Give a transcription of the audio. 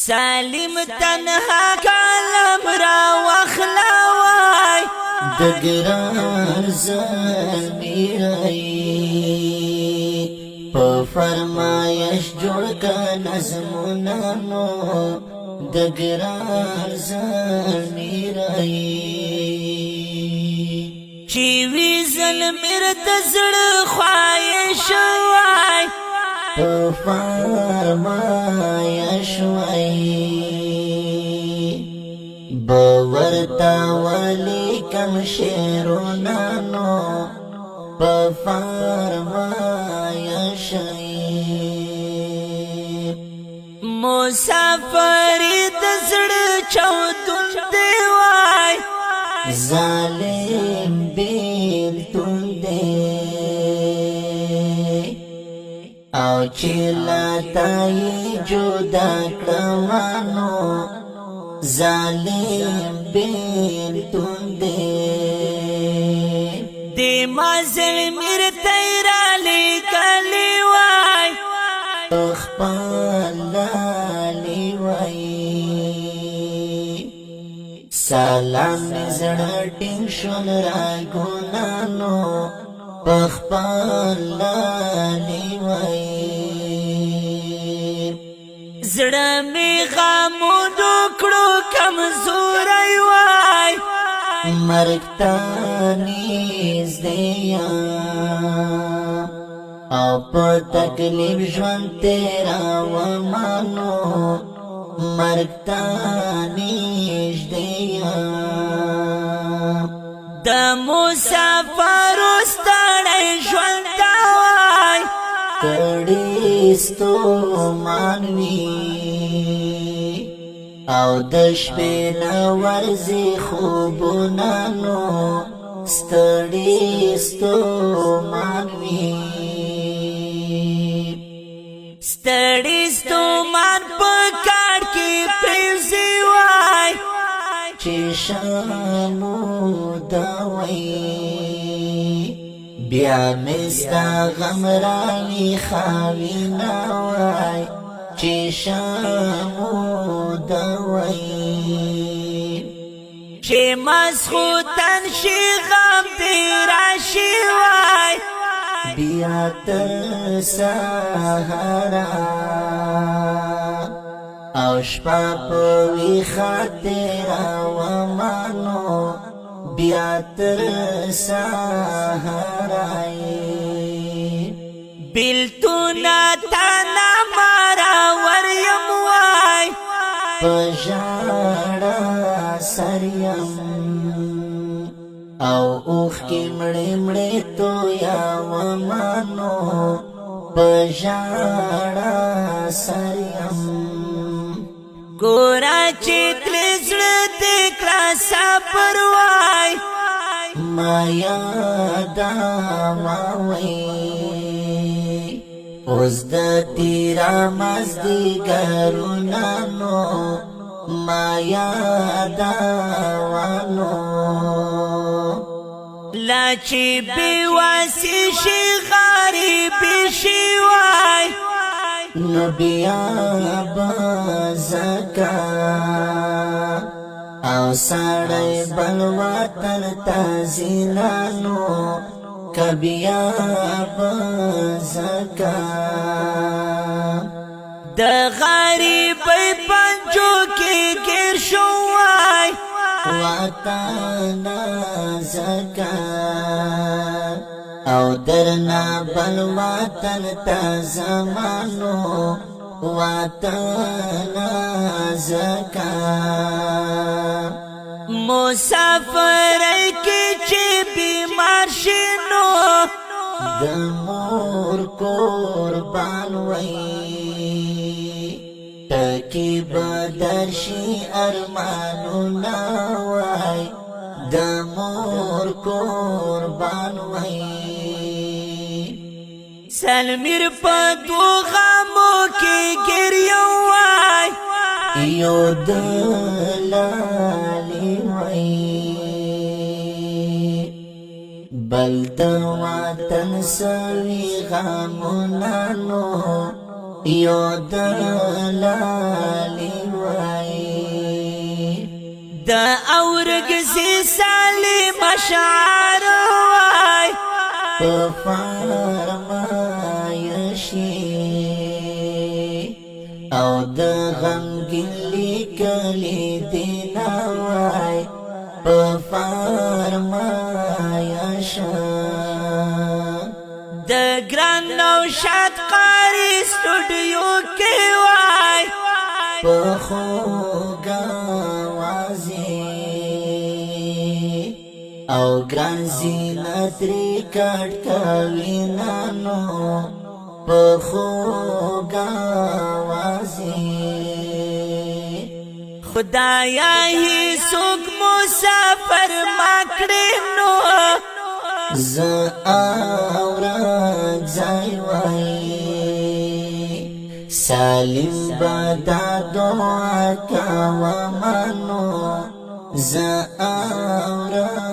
سالم تنها کالم را وخلاوای دگران زمیرائی پا فرمایش جوڑ کا نظمونانو دگران زمیرائی چیوی ظلمیر دزڑ خواهش وای پا فرمایش وای باورتا ولی کم شیرونانو پا فرمایش مسافری دزڑ چودن دیوای ظالم بیلتون دے او چیلا تایی جدا کروانو ظالم بیلتون دے دی ما ظلمیر تیرالی کلی وای اخپالالی وی سلام زڑٹنگ شن را گنانو اخپالالی وی زڑمی غامو ڈوکڑو کمزوری وای مرگتانیز دیا او پا تکلیف جوان تیرا ومانو مرگتانیز دیا دا مسافر استاڑی جوان داوای تڑیستو مانوی او دشپینا ورزی خوبونانو ستڑیستو مانوی ستړیستو مان پکاړ کې پریوزي وای چشامو داوی بیا مستا غم راوی خاوی ناوی چشامو داوی چې مسخوتن شي غم دی راشي وای بیا تر سهارا او شپا پوی خاطرا ومانو بیا تر سهارائی بیلتونا تانا مارا وریم وای پجاڑا سریم او اوخ کی مڑی مڑی تو یا ومانو پجاڑا سریم گورا چیتلی زڑ دیکھلا ساپر وای ما یادا ماوی اوز دا تیرا مزدی گرونانو ما یادا وانو لاچی بیواسی شی غریبی شی وای نو بیا بازکا او ساڑی بل وطن تازیلانو کبیا بازکا د غریبی پنجو کی گیر شو وای وطن زکا او درنا بل وطن تازمانو وطن زکا مسافر کی چی بیمار شنو دمور قربان وی تکی بدرشی ارمانو ناوی دمور قربان وی سلمیر پا دو غامو کی گریو وای یو دلالی وی بل دواتن سوی غامو نانو یو دلالی وی دا اورگزی سالم اشعار وای فرمایشی او د غمگین لیکلی دینا وای فرمایشا د ګران نوشاد قاری سټوډیو کې وای په خوږه وازی او ګران زینت ریکارډ کوي نانو په خوږه وازی خدایا هی سوک مسافر مکړې نو ز اورک ځای وای سالم بدا دعا کا ومنو ز اورک